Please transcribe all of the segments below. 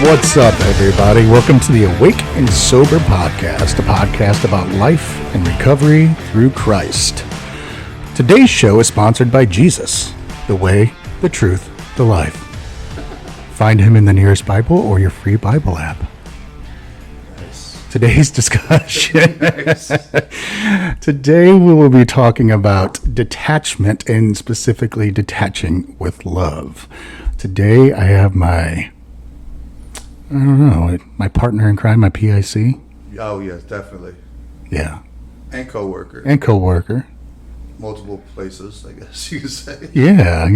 What's up, everybody? Welcome to the Awake and Sober Podcast, a podcast about life and recovery through Christ. Today's show is sponsored by Jesus, the way, the truth, the life. Find him in the nearest Bible or your free Bible app. Today's discussion. Today we will be talking about detachment and specifically detaching with love. Today I have my partner in crime, my PIC. Oh, yes, definitely. Yeah. And co-worker. Multiple places, I guess you could say. Yeah.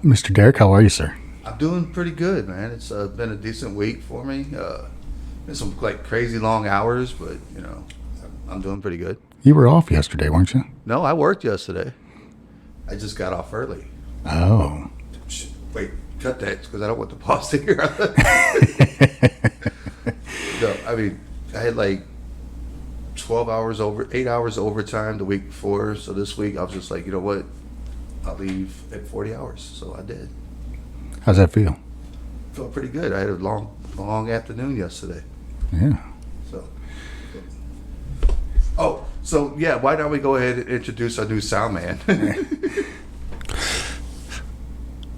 Mr. Derek, how are you, sir? I'm doing pretty good, man. It's been a decent week for me. Been some crazy long hours, but I'm doing pretty good. You were off yesterday, weren't you? No, I worked yesterday. I just got off early. Oh. Wait, cut that because I don't want the boss to hear. No, I mean, I had 8 hours overtime the week before. So this week I was just like, you know what? I'll leave at 40 hours. So I did. How's that feel? Felt pretty good. I had a long afternoon yesterday. Yeah. So yeah, why don't we go ahead and introduce our new sound man?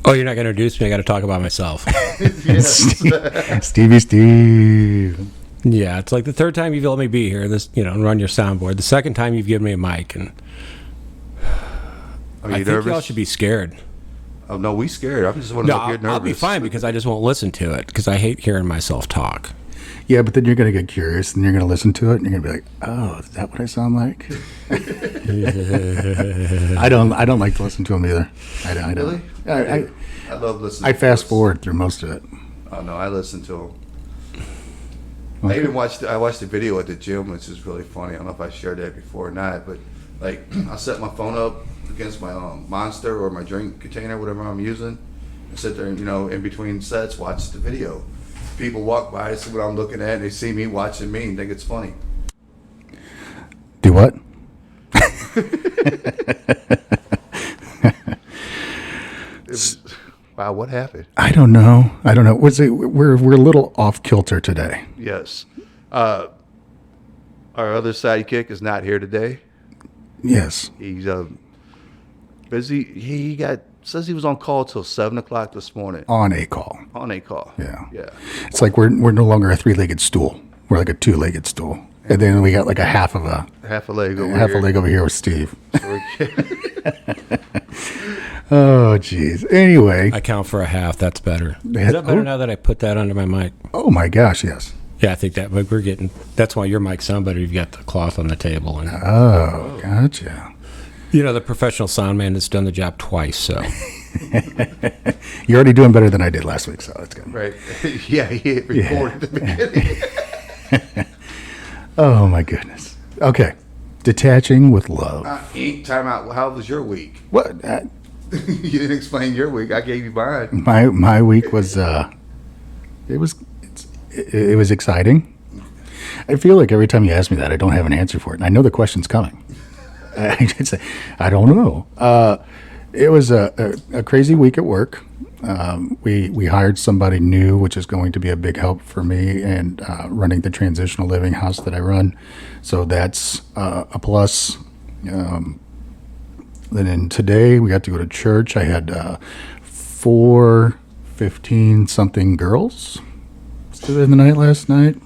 Oh, you're not going to introduce me? I got to talk about myself. Stevie Steve. Yeah, it's like the third time you've let me be here, and run your soundboard. The second time you've given me a mic, and Are you I nervous? think y'all should be scared. Oh no, we scared. I just want to look you're nervous. I'll be fine because I just won't listen to it because I hate hearing myself talk. Yeah, but then you're going to get curious and you're going to listen to it and you're going to be like, oh, is that what I sound like? I don't like to listen to them either. I don't. Really? I love listening. I fast forward through most of it. Oh no, I listen to them. Okay. I even watched the video at the gym, which is really funny. I don't know if I shared that before or not, but I set my phone up against my Monster or my drink container, whatever I'm using, and sit there and in between sets watch the video. People walk by, see what I'm looking at, and they see me watching me and think it's funny. Do what? Wow, what happened? I don't know. We're a little off kilter today. Yes. Our other sidekick is not here today. Yes. He's busy. He says he was on call till 7:00 this morning. On a call. Yeah. It's like we're no longer a three-legged stool. We're like a two-legged stool. And then we got like a half a leg over here with Steve. Oh, jeez. Anyway. I count for a half. That's better. Is that better now that I put that under my mic? Oh, my gosh, yes. Yeah, I think that that's why your mic sound better. You've got the cloth on the table. Oh, gotcha. The professional sound man has done the job twice, so. You're already doing better than I did last week, so that's good. Right. Yeah, he hit record at the beginning. Oh, my goodness. Okay. Detaching with love. Time out. How was your week? What? You didn't explain your week. I gave you mine. My week was it was exciting. I feel like every time you ask me that, I don't have an answer for it, and I know the question's coming. I just say, I don't know. It was a crazy week at work. We hired somebody new, which is going to be a big help for me and running the transitional living house that I run. So that's a plus. Then today we got to go to church. I had 4 15-something girls spend the night last night.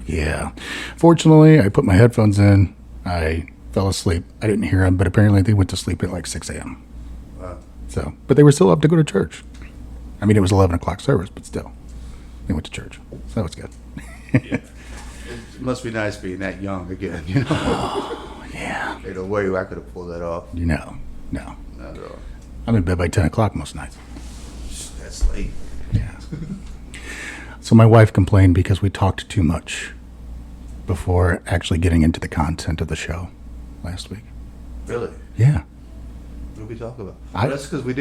Yeah. Fortunately, I put my headphones in. I fell asleep. I didn't hear them, but apparently they went to sleep at like 6 a.m. Wow. So, but they were still up to go to church. I mean, it was 11 o'clock service, but still, they went to church. So that was good. Yeah. It must be nice being that young again, Oh, yeah. Ain't no way I could have pulled that off. No. Not at all. I'm in bed by 10 o'clock most nights. That's late. Yeah. So my wife complained because we talked too much before actually getting into the content of the show last week. Really? Yeah. What did we talk about? That's because we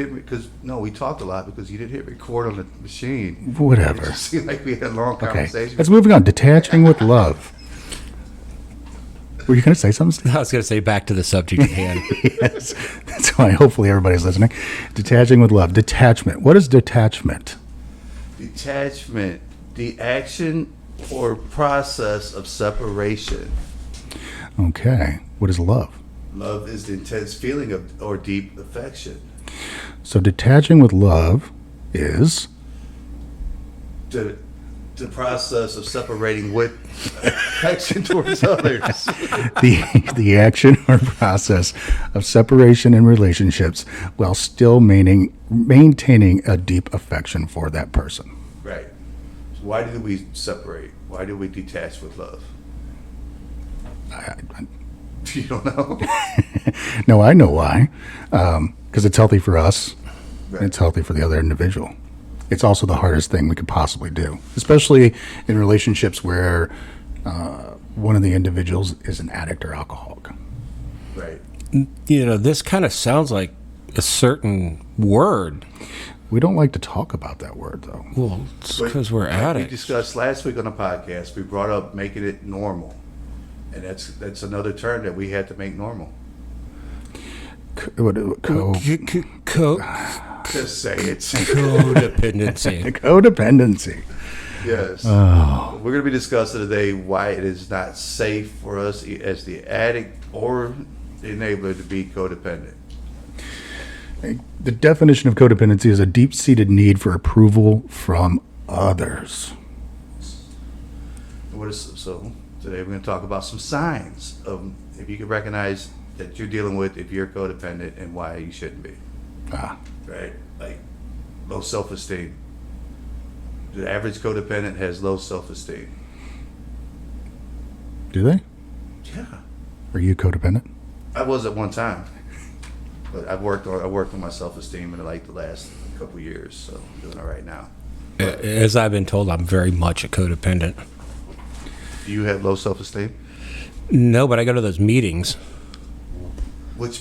talked a lot because you didn't hit record on the machine. Whatever. It just seemed like we had a long conversation. Okay, let's moving on. Detaching with love. Were you going to say something, Steve? I was going to say back to the subject at hand. Yes, that's why hopefully everybody's listening. Detaching with love. Detachment. What is detachment? Detachment The action or process of separation. Okay. What is love? Love is the intense feeling of or deep affection. So detaching with love is The process of separating with affection towards others. the action or process of separation in relationships while still maintaining a deep affection for that person. Right. So why do we separate? Why do we detach with love? You don't know? No, I know why. Because it's healthy for us. Right. It's healthy for the other individual. It's also the hardest thing we could possibly do, especially in relationships where one of the individuals is an addict or alcoholic. Right. This kind of sounds like a certain word. We don't like to talk about that word, though. Well, it's because we're We addicts. discussed last week on the podcast, we brought up making it normal. And that's another term that we had to make normal. Just say it. Codependency. Codependency. Yes. Oh. We're going to be discussing today why it is not safe for us as the addict or the enabler to be codependent. The definition of codependency is a deep-seated need for approval from others. So today we're going to talk about some signs of if you can recognize that you're dealing with if you're codependent and why you shouldn't be. Right? Like low self-esteem. The average codependent has low self-esteem. Do they? Yeah. Are you codependent? I was at one time. But I worked on my self-esteem in like the last couple years, so I'm doing all right now. As I've been told, I'm very much a codependent. Do you have low self-esteem? No, but I go to those meetings. Which?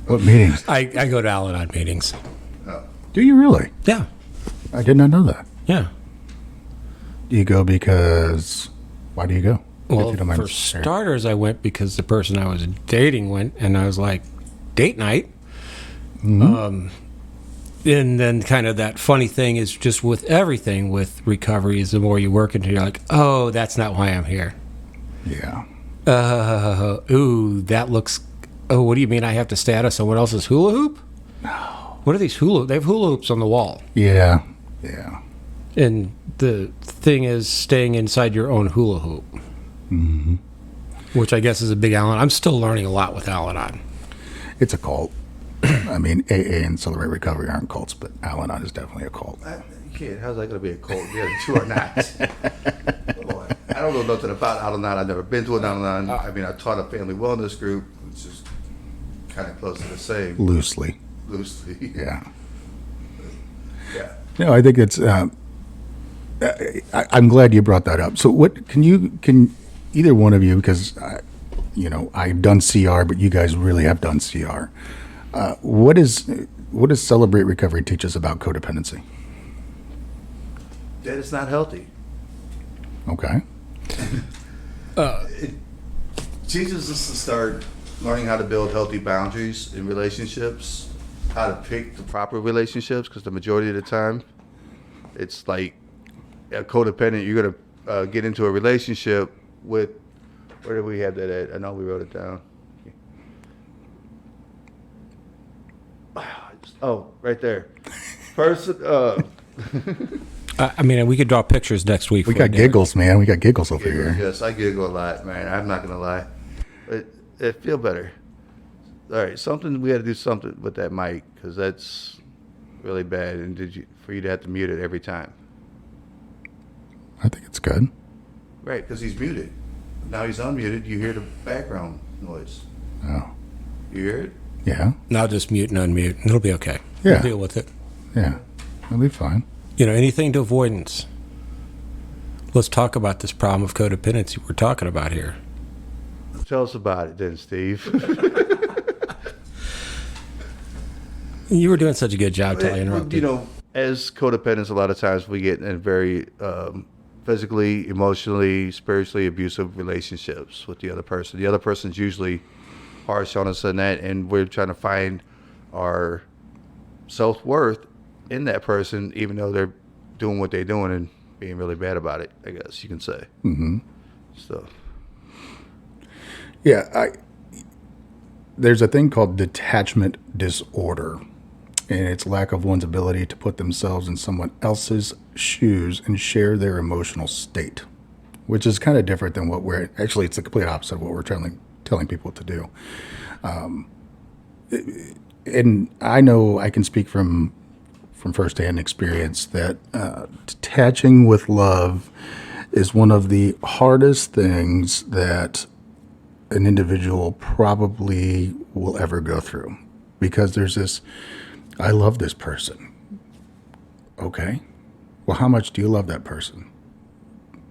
What meetings? I go to Al-Anon meetings. Oh. Do you really? Yeah. I did not know that. Yeah. Do you go because... Why do you go? If Well, you don't mind for sharing. starters, I went because the person I was dating went, and I was like, date night. And then kind of that funny thing is just with everything with recovery is the more you work into it, you're like, oh, that's not why I'm here. Yeah. Ooh, that looks... Oh, what do you mean I have to stay out of someone else's hula hoop? No. What are these hula... They have hula hoops on the wall. Yeah. Yeah. And the thing is staying inside your own hula hoop. Mm-hmm. Which I guess is a big Al-Anon. I'm still learning a lot with Al-Anon. It's a cult. I mean, AA and Celebrate Recovery aren't cults, but Al-Anon is definitely a cult. Kid, how's that going to be a cult? Yeah, the two are not. Boy, I don't know nothing about Al-Anon. I've never been to an Al-Anon. I mean, I taught a family wellness group, which is kind of close to the same. Loosely. Yeah. Yeah. No, I think it's... I'm glad you brought that up. So what can either one of you, because I've done CR, but you guys really have done CR. What does Celebrate Recovery teach us about codependency? That is not healthy. Okay. It teaches us to start learning how to build healthy boundaries in relationships, how to pick the proper relationships, because the majority of the time, it's like a codependent, you're going to get into a relationship with, where did we have that at? I know we wrote it down. Oh, right there. Person, I mean, we could draw pictures next week. We for got it. giggles, man. We got giggles over here. yes, I giggle a lot, man. I'm not going to lie. But it feel better. All right, we had to do something with that mic, because that's really bad. And for you to have to mute it every time. I think it's good. Right, because he's muted. Now he's unmuted. You hear the background noise. Oh. You hear it? Yeah. Now just mute and unmute. It'll be okay. Yeah. We'll deal with it. Yeah. It'll be fine. Anything to avoidance. Let's talk about this problem of codependency we're talking about here. Tell us about it then, Steve. You were doing such a good job till I interrupted. As codependents, a lot of times we get in very physically, emotionally, spiritually abusive relationships with the other person. The other person's usually harsh on us in that, and we're trying to find our self-worth in that person, even though they're doing what they're doing and being really bad about it, I guess you can say. Mm-hmm. So. Yeah, there's a thing called detachment disorder, and it's lack of one's ability to put themselves in someone else's shoes and share their emotional state, which is kind of different than what we're actually. It's the complete opposite of what we're telling people to do. And I know I can speak from firsthand experience that detaching with love is one of the hardest things that an individual probably will ever go through, because there's this, I love this person. Okay. Well, how much do you love that person?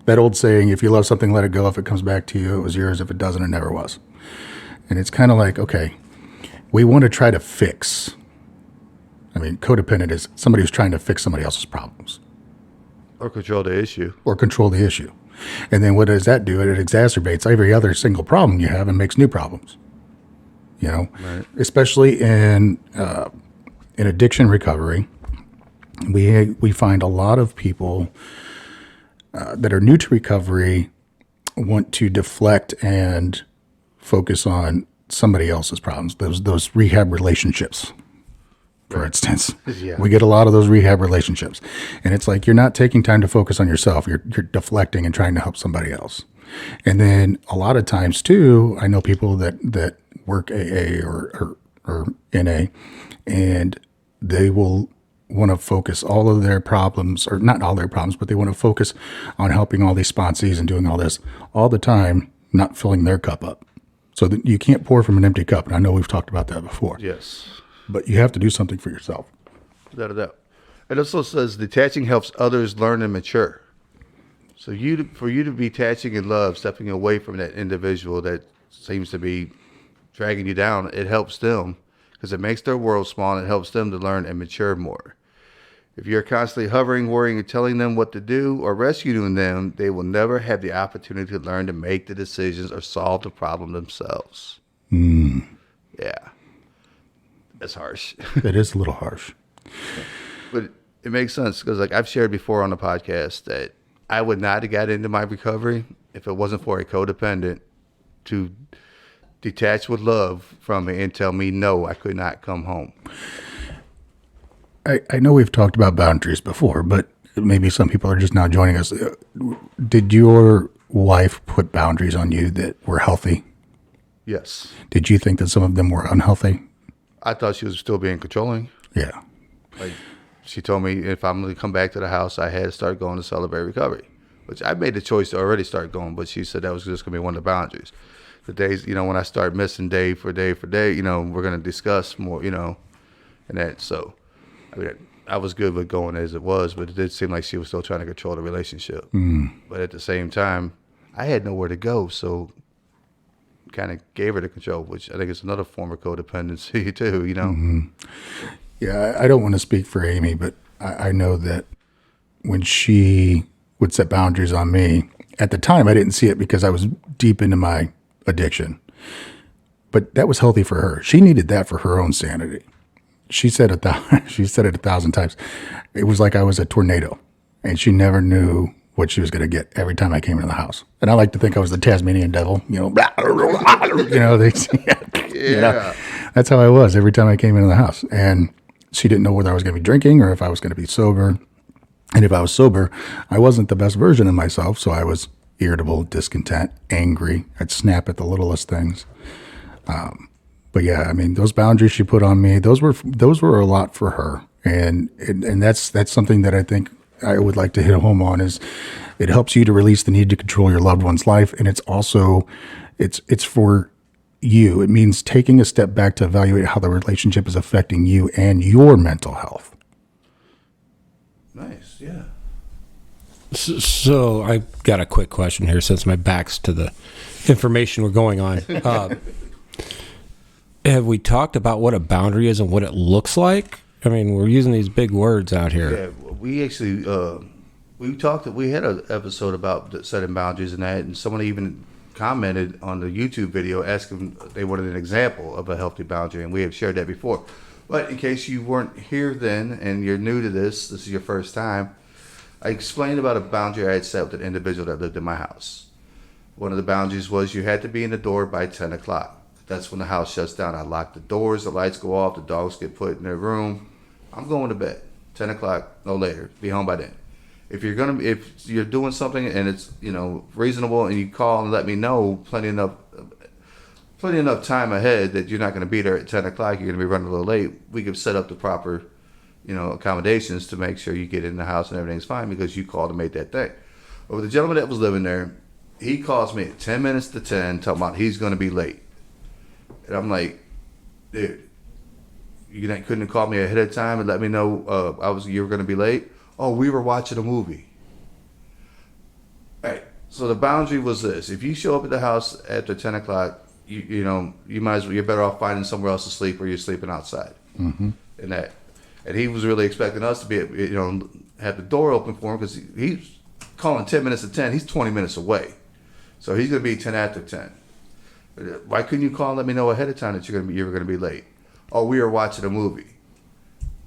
That old saying, if you love something, let it go. If it comes back to you, it was yours. If it doesn't, it never was. And it's kind of like, okay, we want to try to fix. I mean, codependent is somebody who's trying to fix somebody else's problems. Or control the issue. Or control the issue. And then what does that do? It exacerbates every other single problem you have and makes new problems. You know, Right. Especially in addiction recovery, we find a lot of people that are new to recovery want to deflect and focus on somebody else's problems. Those rehab relationships, for instance. Yeah. We get a lot of those rehab relationships. And it's like you're not taking time to focus on yourself. You're deflecting and trying to help somebody else. And then a lot of times, too, I know people that work AA or NA, and they will want to focus all of their problems, or not all their problems, but they want to focus on helping all these sponsees and doing all this all the time, not filling their cup up. So that you can't pour from an empty cup. And I know we've talked about that before. Yes. But you have to do something for yourself. Without a doubt. It also says detaching helps others learn and mature. So for you to be detaching in love, stepping away from that individual that seems to be dragging you down, it helps them because it makes their world small and it helps them to learn and mature more. If you're constantly hovering, worrying, and telling them what to do or rescuing them, they will never have the opportunity to learn to make the decisions or solve the problem themselves. Yeah. That's harsh. It is a little harsh. But it makes sense because, like I've shared before on the podcast, that I would not have got into my recovery if it wasn't for a codependent to detach with love from me and tell me, no, I could not come home. I know we've talked about boundaries before, but maybe some people are just now joining us. Did your wife put boundaries on you that were healthy? Yes. Did you think that some of them were unhealthy? I thought she was still being controlling. Yeah. Like, she told me if I'm going to come back to the house, I had to start going to Celebrate Recovery, which I made the choice to already start going, but she said that was just going to be one of the boundaries. The days, when I start missing day for day, we're going to discuss more, and that. So, I mean, I was good with going as it was, but it did seem like she was still trying to control the relationship. But at the same time, I had nowhere to go, so kind of gave her the control, which I think is another form of codependency too, Yeah, I don't want to speak for Amy, but I know that when she would set boundaries on me, at the time I didn't see it because I was deep into my addiction. But that was healthy for her. She needed that for her own sanity. She said it 1,000 times. It was like I was a tornado, and she never knew what she was going to get every time I came into the house. And I like to think I was the Tasmanian devil, that's how I was every time I came into the house. And she didn't know whether I was going to be drinking or if I was going to be sober. And if I was sober, I wasn't the best version of myself. So I was irritable, discontent, angry. I'd snap at the littlest things. But yeah, I mean, those boundaries she put on me, those were a lot for her. And that's something that I think I would like to hit home on is it helps you to release the need to control your loved one's life. And it's also, it's for you. It means taking a step back to evaluate how the relationship is affecting you and your mental health. Nice, yeah. So I got a quick question here since my back's to the information we're going on. Have we talked about what a boundary is and what it looks like? I mean, we're using these big words out here. Yeah, we actually we had an episode about setting boundaries and that, and someone even commented on the YouTube video asking they wanted an example of a healthy boundary, and we have shared that before. But in case you weren't here then and you're new to this is your first time, I explained about a boundary I had set with an individual that lived in my house. One of the boundaries was you had to be in the door by 10 o'clock. That's when the house shuts down. I lock the doors, the lights go off, the dogs get put in their room. I'm going to bed. 10 o'clock, no later. Be home by then. If you're doing something and it's, reasonable, and you call and let me know plenty enough time ahead that you're not going to be there at 10 o'clock, you're going to be running a little late, we could set up the proper, accommodations to make sure you get in the house and everything's fine because you called and made that thing. But with the gentleman that was living there, he calls me at 10 minutes to 10 talking about he's going to be late. And I'm like, dude, you couldn't have called me ahead of time and let me know you were going to be late? Oh, we were watching a movie. All right. So the boundary was this: if you show up at the house after 10 o'clock, you might as well, you're better off finding somewhere else to sleep, or you're sleeping outside. Mm-hmm. And he was really expecting us to be, have the door open for him because he's calling 10 minutes to 10. He's 20 minutes away, so he's going to be 10 after 10. Why couldn't you call and let me know ahead of time that you were going to be late? Oh, we were watching a movie,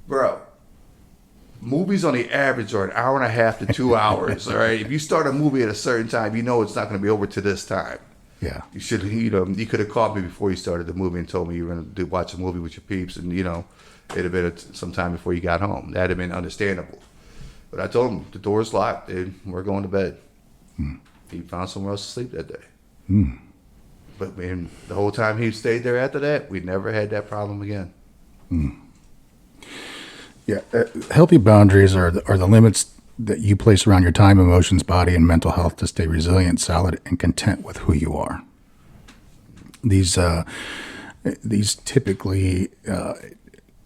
bro. Movies on the average are an hour and a half to 2 hours. All right, if you start a movie at a certain time, it's not going to be over to this time. Yeah, you could have called me before you started the movie and told me you were going to watch a movie with your peeps, and it'd have been some time before you got home. That'd have been understandable. But I told him the door's locked, dude. We're going to bed. He found somewhere else to sleep that day. But man, the whole time he stayed there after that, we never had that problem again. Yeah, healthy boundaries are the limits that you place around your time, emotions, body, and mental health to stay resilient, solid, and content with who you are. These typically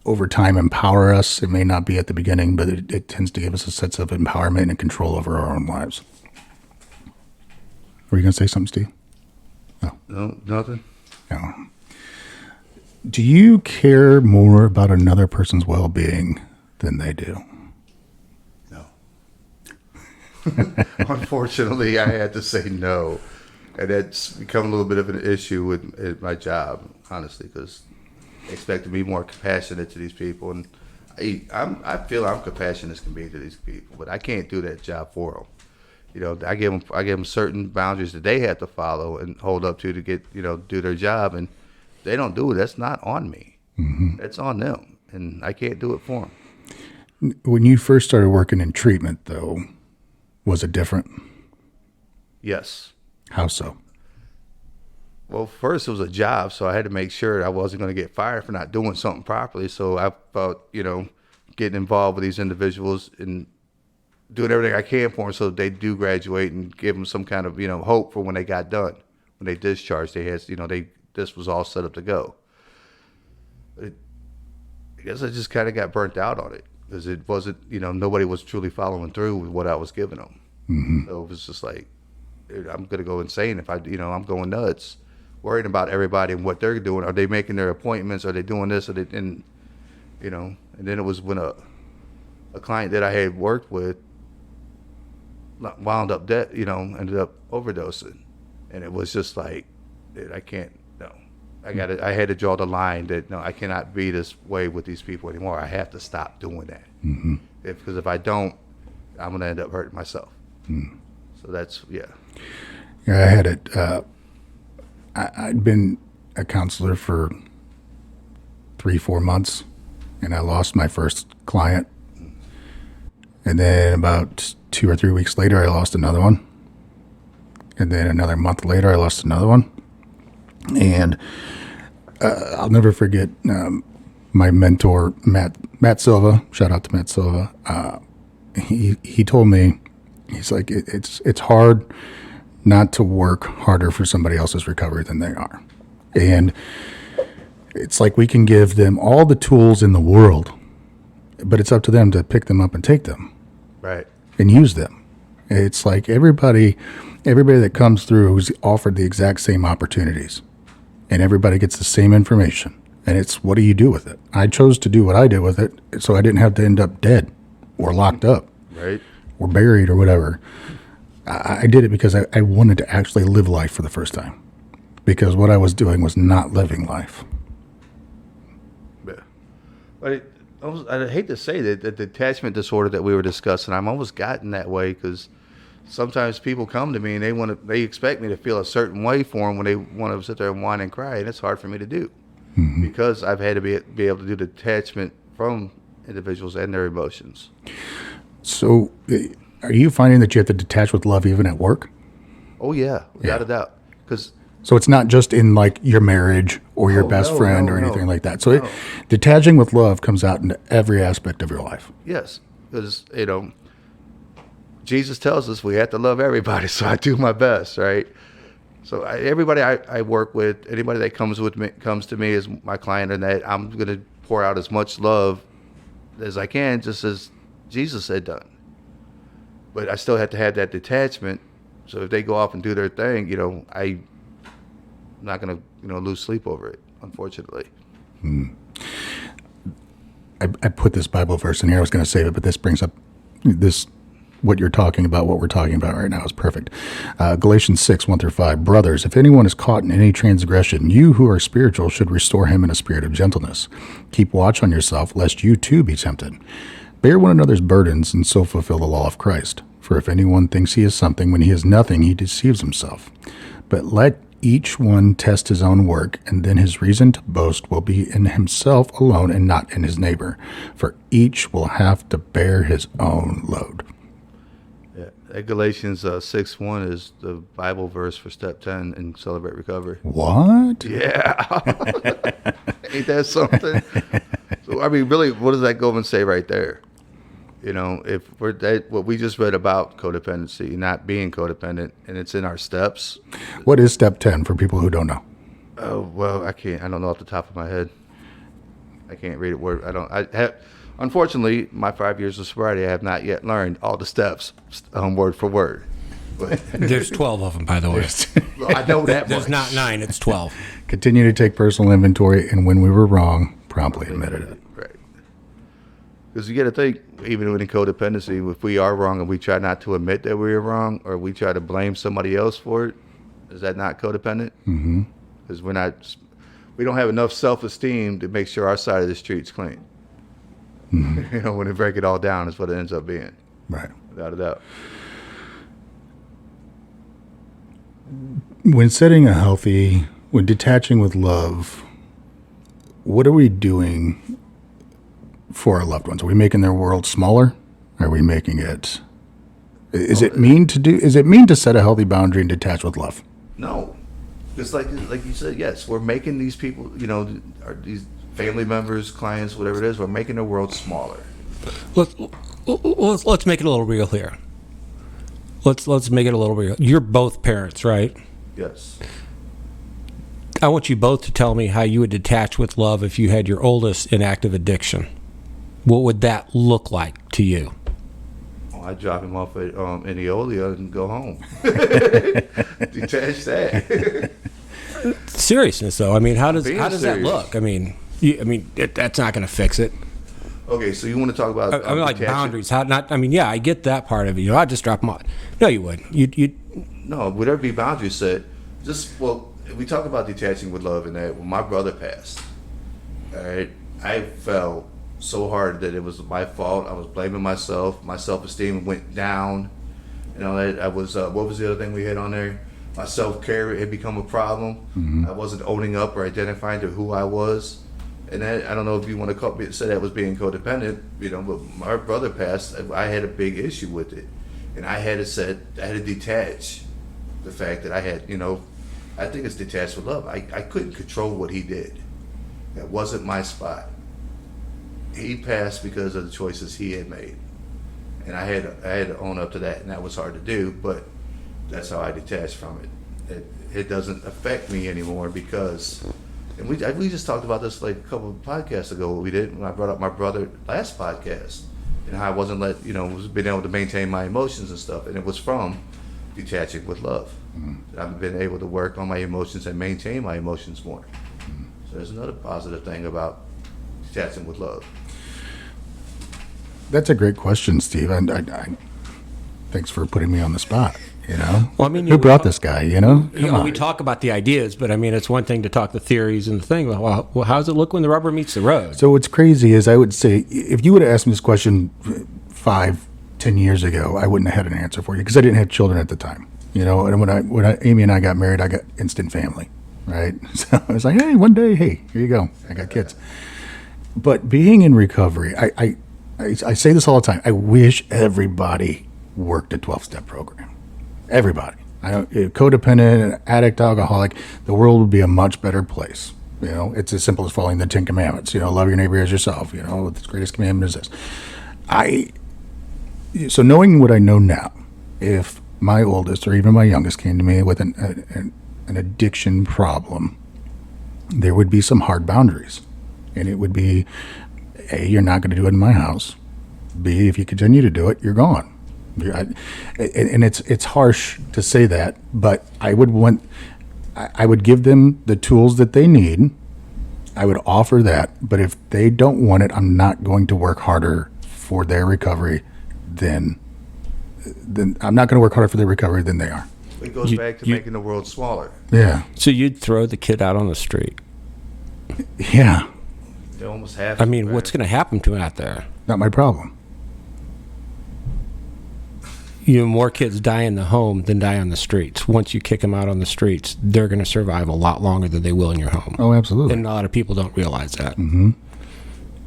over time empower us. It may not be at the beginning, but it tends to give us a sense of empowerment and control over our own lives. Were you going to say something, Steve? No, nothing. No. Do you care more about another person's well-being than they do? No. Unfortunately, I had to say no. And that's become a little bit of an issue at my job, honestly, because they expect to be more compassionate to these people. And I feel I'm compassionate as can be to these people, but I can't do that job for them. I give them certain boundaries that they have to follow and hold up to get, do their job. And they don't do it. That's not on me. Mm-hmm. That's on them. And I can't do it for them. When you first started working in treatment, though, was it different? Yes. How so? Well, first it was a job, so I had to make sure I wasn't going to get fired for not doing something properly. So I felt, getting involved with these individuals and doing everything I can for them so they do graduate and give them some kind of, hope for when they got done. When they discharged, they had, this was all set up to go. I guess I just kind of got burnt out on it because it wasn't, nobody was truly following through with what I was giving them. Mm-hmm. So it was just like, dude, I'm going to go insane if I'm going nuts, worrying about everybody and what they're doing. Are they making their appointments? Are they doing this? And then it was when a client that I had worked with wound up dead, ended up overdosing. And it was just like, dude, I can't, no. I had to draw the line that, no, I cannot be this way with these people anymore. I have to stop doing that. Mm-hmm. Because if I don't, I'm going to end up hurting myself. Mm. So that's, yeah. Yeah, I had it. I'd been a counselor for 3-4 months, and I lost my first client. And then about 2 or 3 weeks later, I lost another one. And then another month later, I lost another one. And I'll never forget my mentor, Matt Silva. Shout out to Matt Silva. He told me, he's like, it's hard not to work harder for somebody else's recovery than they are. And it's like we can give them all the tools in the world, but it's up to them to pick them up and take them. Right. And use them. It's like everybody that comes through is offered the exact same opportunities, and everybody gets the same information. And it's, what do you do with it? I chose to do what I did with it, so I didn't have to end up dead or locked up, right, or buried or whatever. I did it because I wanted to actually live life for the first time, because what I was doing was not living life. Yeah. But I hate to say that the detachment disorder that we were discussing, I'm almost gotten that way because sometimes people come to me and they expect me to feel a certain way for them when they want to sit there and whine and cry, and it's hard for me to do because I've had to be able to do detachment from individuals and their emotions. So, are you finding that you have to detach with love even at work? Oh yeah, without a doubt. Because So it's not just in like your marriage or your best friend or anything like that. So detaching with love comes out into every aspect of your life. yes, because Jesus tells us we have to love everybody, so I do my best, right? So everybody I work with, anybody that comes to me as my client, and that I'm going to pour out as much love as I can, just as Jesus had done. But I still have to have that detachment. So if they go off and do their thing, I'm not going to lose sleep over it, unfortunately. I put this Bible verse in here. I was going to save it, but this brings up this. What you're talking about, what we're talking about right now is perfect. Galatians 6:1-5. Brothers, if anyone is caught in any transgression, you who are spiritual should restore him in a spirit of gentleness. Keep watch on yourself, lest you too be tempted. Bear one another's burdens, and so fulfill the law of Christ. For if anyone thinks he is something when he is nothing, he deceives himself. But let each one test his own work, and then his reason to boast will be in himself alone and not in his neighbor. For each will have to bear his own load. Yeah. Galatians 6:1 is the Bible verse for step 10 in Celebrate Recovery. What? Yeah. Ain't that something? So, I mean, really, what does that go and say right there? If what we just read about codependency, not being codependent, and it's in our steps. What is step 10 for people who don't know? Oh, well, I don't know off the top of my head. I can't read it unfortunately, my 5 years of sobriety, I have not yet learned all the steps word for word. But There's 12 of them, by the way. well, I know that There's much. not 9, it's 12. Continue to take personal inventory, and when we were wrong, promptly admitted it. Right. Because you got to think, even in codependency, if we are wrong and we try not to admit that we are wrong, or we try to blame somebody else for it, is that not codependent? Mm-hmm. Because we don't have enough self-esteem to make sure our side of the street's clean. Mm-hmm. When they break it all down, is what it ends up being. Right. Without a doubt. When when detaching with love, what are we doing for our loved ones? Are we making their world smaller? Are we making it? Is it mean to set a healthy boundary and detach with love? No. Just like you said, yes, we're making these people, these family members, clients, whatever it is, we're making the world smaller. Let's make it a little real here. Let's make it a little real. You're both parents, right? Yes. I want you both to tell me how you would detach with love if you had your oldest in active addiction. What would that look like to you? I'd drop him off at Neolia and go home. Detach that. Seriousness, though. I mean, how does that serious. look? I mean, that's not going to fix it. Okay, so you want to talk about I mean, like detaching? boundaries. How not? I mean, yeah, I get that part of it. I'd just drop them off. No, you wouldn't. You. No, would there be boundaries set? We talk about detaching with love, and that when my brother passed, all right, I felt so hard that it was my fault. I was blaming myself. My self-esteem went down. I was. What was the other thing we had on there? My self-care had become a problem. Mm-hmm. I wasn't owning up or identifying to who I was. And I don't know if you want to say that was being codependent, but my brother passed. I had a big issue with it, and I had to detach the fact that I had, I think it's detached with love. I couldn't control what he did. That wasn't my spot. He passed because of the choices he had made, and I had to own up to that, and that was hard to do. But that's how I detached from it. It doesn't affect me anymore because. And we just talked about this like a couple of podcasts ago. What we did when I brought up my brother last podcast, and how I wasn't was being able to maintain my emotions and stuff, and it was from detaching with love. Mm-hmm. I've been able to work on my emotions and maintain my emotions more. Mm-hmm. So there's another positive thing about detaching with love. That's a great question, Steve. And I thanks for putting me on the spot. You know, Well, I mean, who brought this guy? You know, You know, we talk about the ideas, but I mean, it's one thing to talk the theories and the thing. Well, how does it look when the rubber meets the road? So what's crazy is I would say if you would have asked me this question 5, 10 years ago, I wouldn't have had an answer for you because I didn't have children at the time. You know, and when Amy and I got married, I got instant family, right? So I was like, hey, one day, hey, here you go, I got kids. But being in recovery, I say this all the time. I wish everybody worked a 12-step program. Everybody. I don't, codependent, addict, alcoholic, the world would be a much better place. You know, it's as simple as following the 10 Commandments. You know, love your neighbor as yourself. You know, the greatest commandment is this. So knowing what I know now, if my oldest or even my youngest came to me with an addiction problem, there would be some hard boundaries. And it would be, A, you're not going to do it in my house. B, if you continue to do it, you're gone. And it's harsh to say that, but I would give them the tools that they need. I would offer that, but if they don't want it, I'm not going to work harder for their recovery than I'm not going to work harder for their recovery than they are. It goes back to making the world smaller. Yeah. So you'd throw the kid out on the street. Yeah. They almost have. I mean, what's going to happen to him out there? Not my problem. You know, more kids die in the home than die on the streets. Once you kick them out on the streets, they're going to survive a lot longer than they will in your home. Oh, absolutely. And a lot of people don't realize that. Mm-hmm.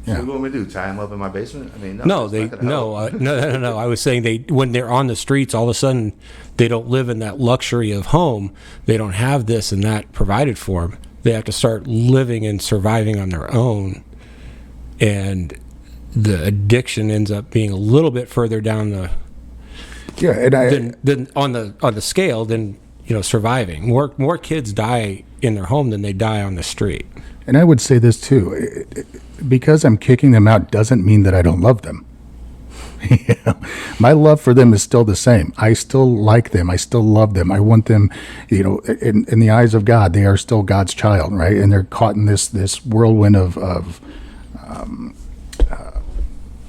Yeah. What do you want me to do? Tie them up in my basement? I mean, No, no. I was saying when they're on the streets, all of a sudden they don't live in that luxury of home. They don't have this and that provided for them. They have to start living and surviving on their own, and the addiction ends up being a little bit further down the than on the scale than surviving. More kids die in their home than they die on the street. And I would say this too, because I'm kicking them out doesn't mean that I don't love them. My love for them is still the same. I still like them. I still love them. I want them, in the eyes of God, they are still God's child, right? And they're caught in this whirlwind of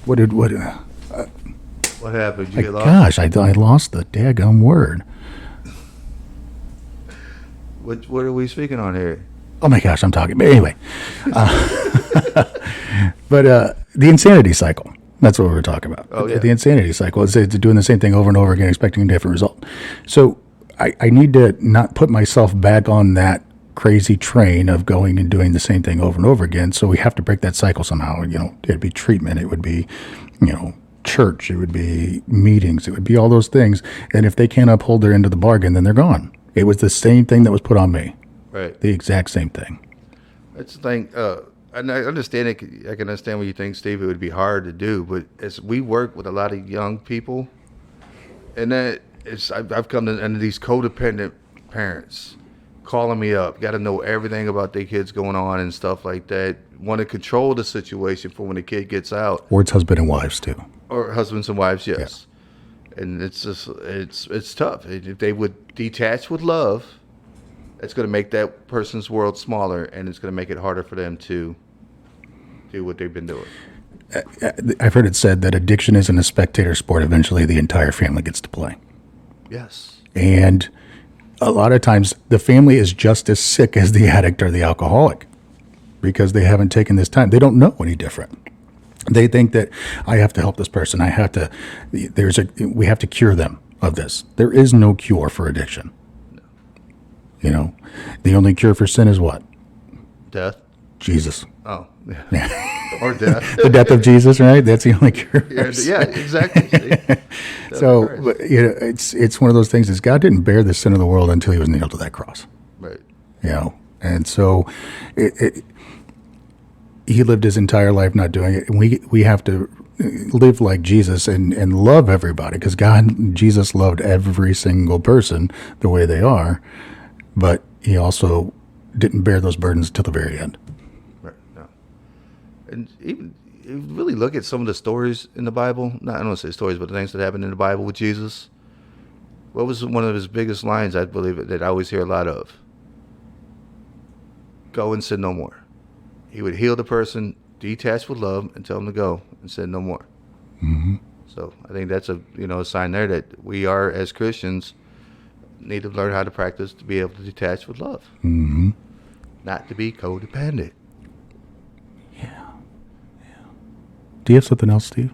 what happened? Did you get lost? Gosh, I lost the daggum word. What are we speaking on here? Oh my gosh, I'm talking. But anyway, the insanity cycle. That's what we were talking about. Oh, yeah. The insanity cycle is doing the same thing over and over again, expecting a different result. So I need to not put myself back on that crazy train of going and doing the same thing over and over again. So we have to break that cycle somehow. It'd be treatment. It would be, church. It would be meetings. It would be all those things. And if they can't uphold their end of the bargain, then they're gone. It was the same thing that was put on me. Right. The exact same thing. That's the thing. And I understand it. I can understand what you think, Steve. It would be hard to do, but as we work with a lot of young people, and I've come to and these codependent parents calling me up, got to know everything about their kids going on and stuff like that. Want to control the situation for when the kid gets out. Or it's husband and wives too. Or husbands and wives, yes. Yeah. And it's just it's tough. If they would detach with love, it's going to make that person's world smaller, and it's going to make it harder for them to do what they've been doing. I've heard it said that addiction isn't a spectator sport. Eventually, the entire family gets to play. Yes. And a lot of times, the family is just as sick as the addict or the alcoholic because they haven't taken this time. They don't know any different. They think that I have to help this person. We have to cure them of this. There is no cure for addiction. The only cure for sin is what? Death. Jesus. Oh, yeah. Or death. The death of Jesus, right? That's the only cure. Yeah, exactly. So, it's one of those things. Is God didn't bear the sin of the world until He was nailed to that cross. Right. And so, He lived His entire life not doing it. And we have to live like Jesus and love everybody because Jesus loved every single person the way they are. But He also didn't bear those burdens till the very end. Right. No. And even if you really look at some of the stories in the Bible, I don't want to say stories, but the things that happened in the Bible with Jesus, what was one of His biggest lines, I believe, that I always hear a lot of? Go and sin no more. He would heal the person, detach with love, and tell them to go and sin no more. Mm-hmm. So I think that's a sign there that we are, as Christians, need to learn how to practice to be able to detach with love, not to be codependent. Do you have something else, Steve?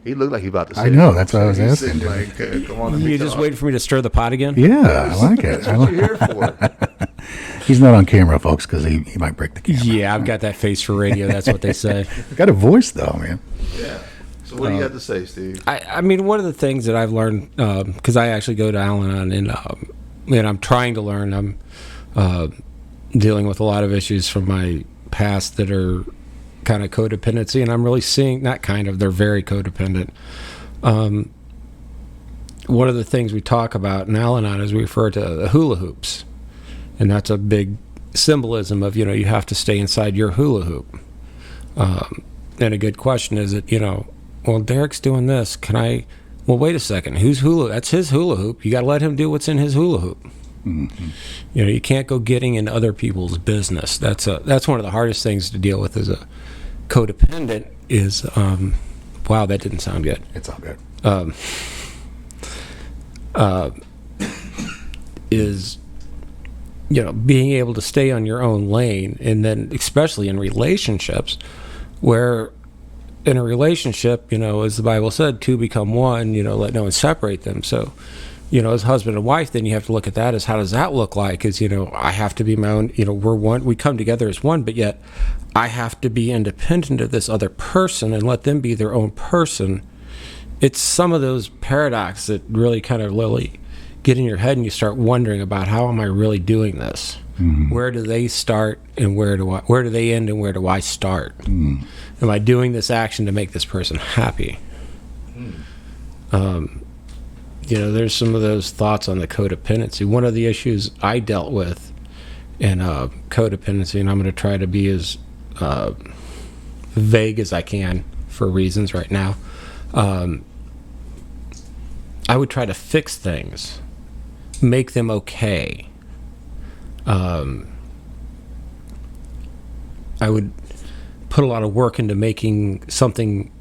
He looked like he about to say I know, it. that's what I was He's asking, sitting like, come on, let me You just talk. waiting for me to stir the pot again? Yeah, I like it. That's what you're here for. He's not on camera, folks, because he might break the camera. Yeah, I've got that face for radio. That's what they say. Got a voice, though, man. Yeah. So what do you have to say, Steve? I mean, one of the things that I've learned, because I actually go to Al-Anon, and I'm trying to learn. I'm dealing with a lot of issues from my past that are kind of codependency, and I'm really seeing that they're very codependent. One of the things we talk about in Al-Anon is we refer to the hula hoops, and that's a big symbolism of, you have to stay inside your hula hoop. And a good question is that, well, Derek's doing this. Well, wait a second. Who's hula? That's his hula hoop. You got to let him do what's in his hula hoop. Mm-hmm. You can't go getting in other people's business. That's one of the hardest things to deal with as a codependent is, wow, that didn't sound good. It's all good. Is, being able to stay on your own lane, and then especially in relationships where in a relationship, as the Bible said, two become one, let no one separate them. So, as husband and wife, then you have to look at that as how does that look like? Is, I have to be my own, we're one, we come together as one, but yet I have to be independent of this other person and let them be their own person. It's some of those paradoxes that really kind of really get in your head, and you start wondering about how am I really doing this? Mm-hmm. Where do they start and where do they end and where do I start? Mm. Am I doing this action to make this person happy? There's some of those thoughts on the codependency. One of the issues I dealt with in codependency, and I'm going to try to be as vague as I can for reasons right now. I would try to fix things, make them okay. I would put a lot of work into making something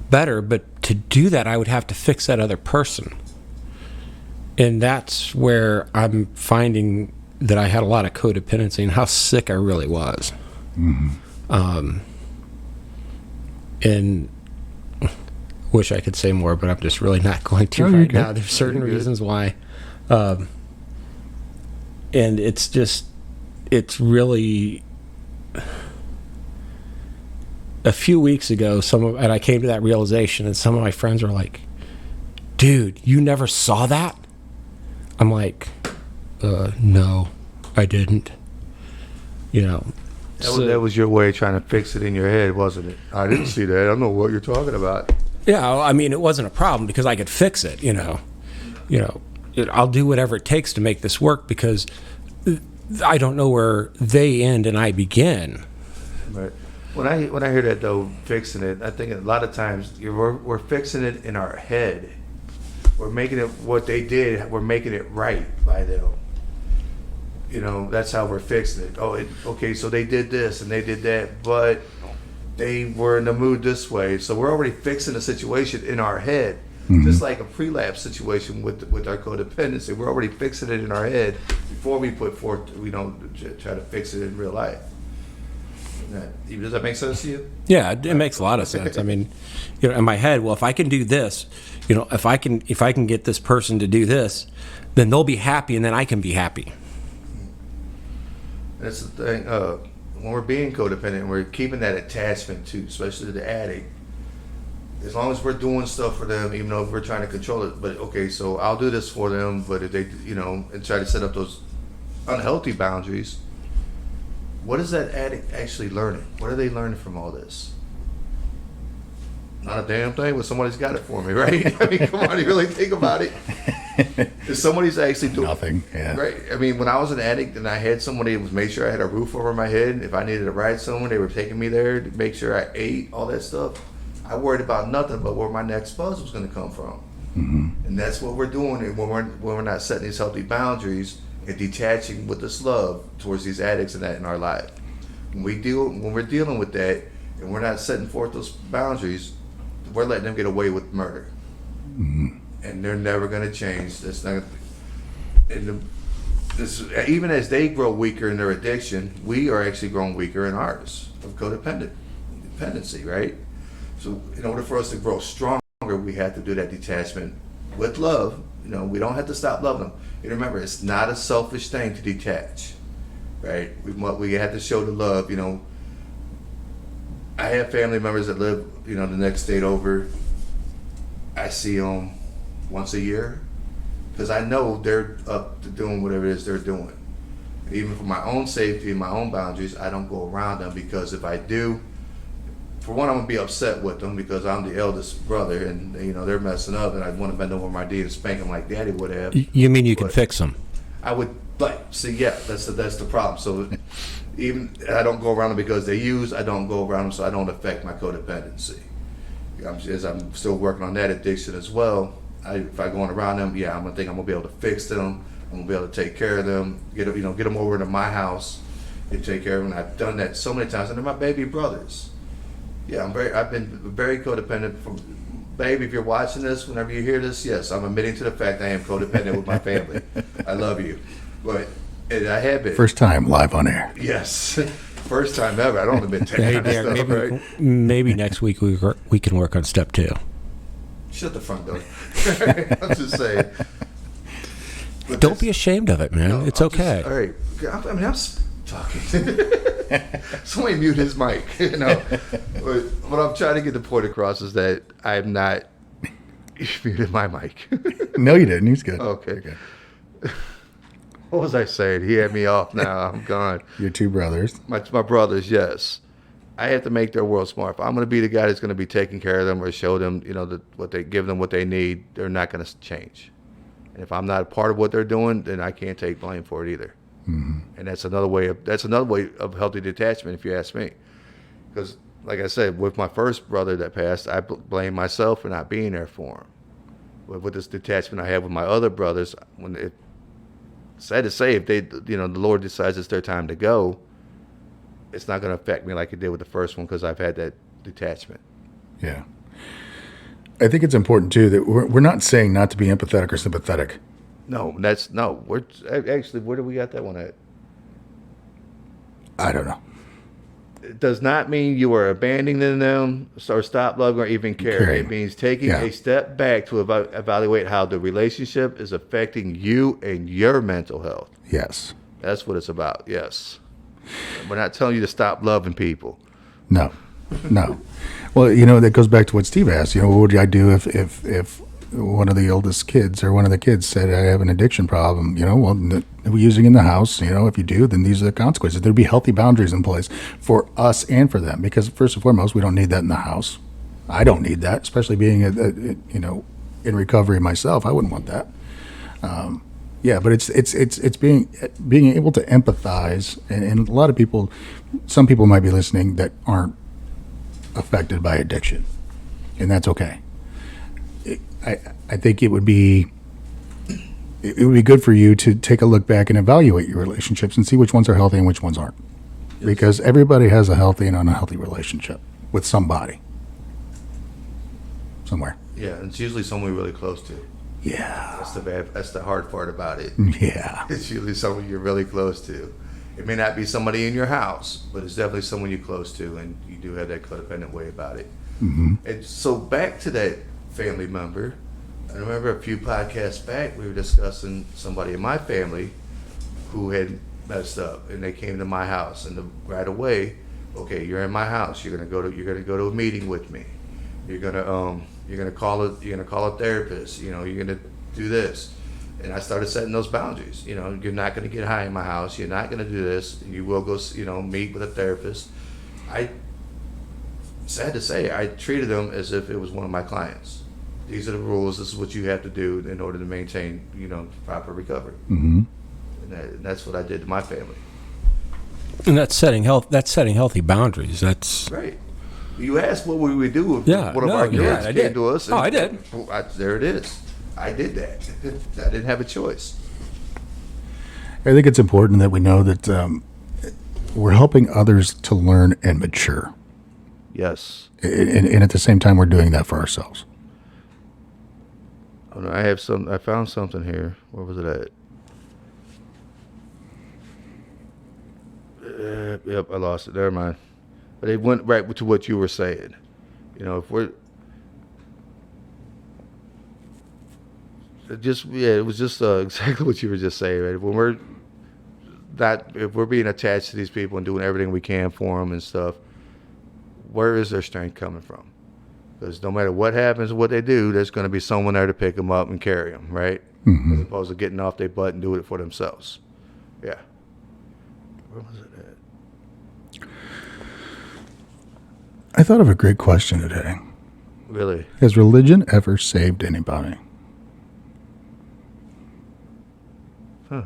better, but to do that, I would have to fix that other person. And that's where I'm finding that I had a lot of codependency and how sick I really was. Mm-hmm. And wish I could say more, but I'm just really not going to right now. There's certain reasons why. And it's really a few weeks ago, and I came to that realization, and some of my friends were like, dude, you never saw that? I'm like, no, I didn't. That was your way of trying to fix it in your head, wasn't it? I didn't see that. I don't know what you're talking about. Yeah, I mean, it wasn't a problem because I could fix it, I'll do whatever it takes to make this work because I don't know where they end and I begin. Right. When I hear that though, fixing it, I think a lot of times we're fixing it in our head. We're making it what they did. We're making it right by them. That's how we're fixing it. Okay, so they did this and they did that, but they were in the mood this way. So we're already fixing the situation in our head. Mm-hmm. Just like a prelapse situation with our codependency. We're already fixing it in our head before we put forth, try to fix it in real life. Does that make sense to you? Yeah, it makes a lot of sense. I mean, in my head, well, if I can do this, if I can get this person to do this, then they'll be happy, and then I can be happy. That's the thing. When we're being codependent, we're keeping that attachment too, especially the addict. As long as we're doing stuff for them, even though we're trying to control it, but okay, so I'll do this for them, but if they, and try to set up those unhealthy boundaries, what is that addict actually learning? What are they learning from all this? Not a damn thing, but somebody's got it for me, right? I mean, come on, you really think about it. If somebody's actually doing nothing, yeah. Right. I mean, when I was an addict and I had somebody that was made sure I had a roof over my head, if I needed to ride somewhere, they were taking me there to make sure I ate, all that stuff. I worried about nothing but where my next buzz was going to come from. Mm-hmm. And that's what we're doing when we're not setting these healthy boundaries and detaching with this love towards these addicts and that in our life. When we're dealing with that and we're not setting forth those boundaries, we're letting them get away with murder. Mm-hmm. And they're never going to change. and even as they grow weaker in their addiction, we are actually growing weaker in ours of codependency, right? So in order for us to grow stronger, we have to do that detachment with love. We don't have to stop loving them. And remember, it's not a selfish thing to detach, right? We have to show the love. I have family members that live, the next state over. I see them once a year because I know they're up to doing whatever it is they're doing. Even for my own safety and my own boundaries, I don't go around them because if I do, for one, I'm gonna be upset with them because I'm the eldest brother and they're messing up and I want to bend over my knee and spank them like Daddy would have. You mean you can fix them? I would that's the problem. So even I don't go around them because they use. I don't go around them so I don't affect my codependency. As I'm still working on that addiction as well. If I go around them, I'm gonna think I'm gonna be able to fix them. I'm gonna be able to take care of them. Get them over to my house and take care of them. And I've done that so many times, and they're my baby brothers. Yeah, I've been very codependent. Baby, if you're watching this, whenever you hear this, yes, I'm admitting to the fact I am codependent with my family. I love you, but I have been. First time live on air. Yes, first time ever. I don't admit that Hey, kind of Derek, stuff, maybe, right? maybe next week we can work on step 2. Shut the front door. I'm just saying. But Don't be ashamed of it, man. no, It's I'm okay. All right. I'm talking. Somebody mute his mic. But what I'm trying to get the point across is that I'm not muted my mic. No, you didn't. He's good. Okay. What was I saying? He had me off now. I'm gone. Your two brothers. My brothers, yes. I have to make their world smart. If I'm going to be the guy that's going to be taking care of them or show them, give them what they need, they're not going to change. And if I'm not a part of what they're doing, then I can't take blame for it either. Mm-hmm. And that's another way of healthy detachment, if you ask me. Because, like I said, with my first brother that passed, I blame myself for not being there for him. But with this detachment I have with my other brothers, sad to say, if the Lord decides it's their time to go, it's not going to affect me like it did with the first one because I've had that detachment. Yeah. I think it's important, too, that we're not saying not to be empathetic or sympathetic. We're actually, where do we got that one at? I don't know. It does not mean you are abandoning them or stop loving or even caring. It means taking a step back to evaluate how the relationship is affecting you and your mental health. Yes. That's what it's about, yes. We're not telling you to stop loving people. No. Well, that goes back to what Steve asked. What would I do if one of the oldest kids or one of the kids said, I have an addiction problem? We're using in the house. If you do, then these are the consequences. There'd be healthy boundaries in place for us and for them. Because first and foremost, we don't need that in the house. I don't need that, especially being, in recovery myself. I wouldn't want that. But it's being able to empathize, and a lot of people, some people might be listening that aren't affected by addiction, and that's okay. I think it would be good for you to take a look back and evaluate your relationships and see which ones are healthy and which ones aren't, because everybody has a healthy and unhealthy relationship with somebody somewhere. Yeah, and it's usually someone we're really close to. Yeah. That's the hard part about it. Yeah. It's usually someone you're really close to. It may not be somebody in your house, but it's definitely someone you're close to, and you do have that codependent way about it. Mm-hmm. And so back to that family member, I remember a few podcasts back we were discussing somebody in my family who had messed up, and they came to my house, and right away, okay, you're in my house. You're gonna go to a meeting with me. You're gonna call a therapist. You're gonna do this. And I started setting those boundaries. You're not going to get high in my house. You're not going to do this. You will go, meet with a therapist. Sad to say, I treated them as if it was one of my clients. These are the rules. This is what you have to do in order to maintain, proper recovery. Mm-hmm. And that's what I did to my family. And that's setting healthy boundaries. That's right. You asked what would we do if one of our kids came to us. I did. There it is. I did that. I didn't have a choice. I think it's important that we know that we're helping others to learn and mature. Yes. And at the same time, we're doing that for ourselves. Oh, no, I found something here. Where was it at? Yep, I lost it. Never mind. But it went right to what you were saying. If we're it was just exactly what you were just saying. Right? If we're being attached to these people and doing everything we can for them and stuff, where is their strength coming from? Because no matter what happens, what they do, there's going to be someone there to pick them up and carry them, right? As opposed to getting off their butt and doing it for themselves. Yeah. Where was it at? I thought of a great question today. Really? Has religion ever saved anybody? Huh.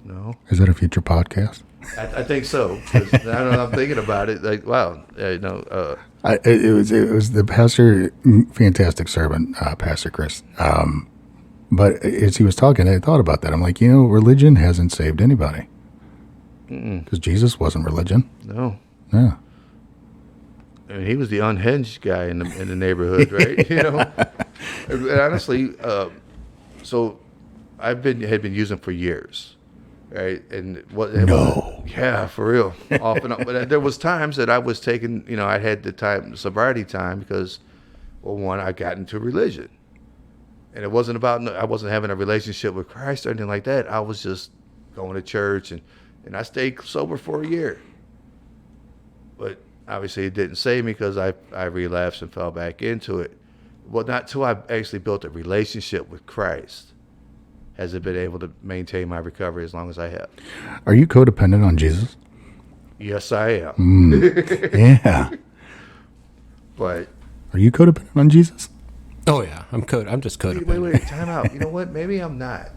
No. Is that a future podcast? I think so. 'Cause now that I'm thinking about it, like, wow, it was the pastor, fantastic servant, Pastor Chris. But as he was talking, I thought about that. I'm like, religion hasn't saved anybody because Jesus wasn't religion. no. Yeah. I mean, he was the unhinged guy in the neighborhood, right? And honestly, so had been using for years. Right, and yeah, for real, off and on. But there was times that I was taking, I had the sobriety time because, well, one, I got into religion, and it wasn't about I wasn't having a relationship with Christ or anything like that. I was just going to church, and I stayed sober for a year. But obviously, it didn't save me because I relapsed and fell back into it. Well, not till I actually built a relationship with Christ. Has it been able to maintain my recovery as long as I have? Are you codependent on Jesus? Yes, I am. Yeah. But are you codependent on Jesus? Oh yeah, I'm just codependent. wait, time out. You know what? Maybe I'm not.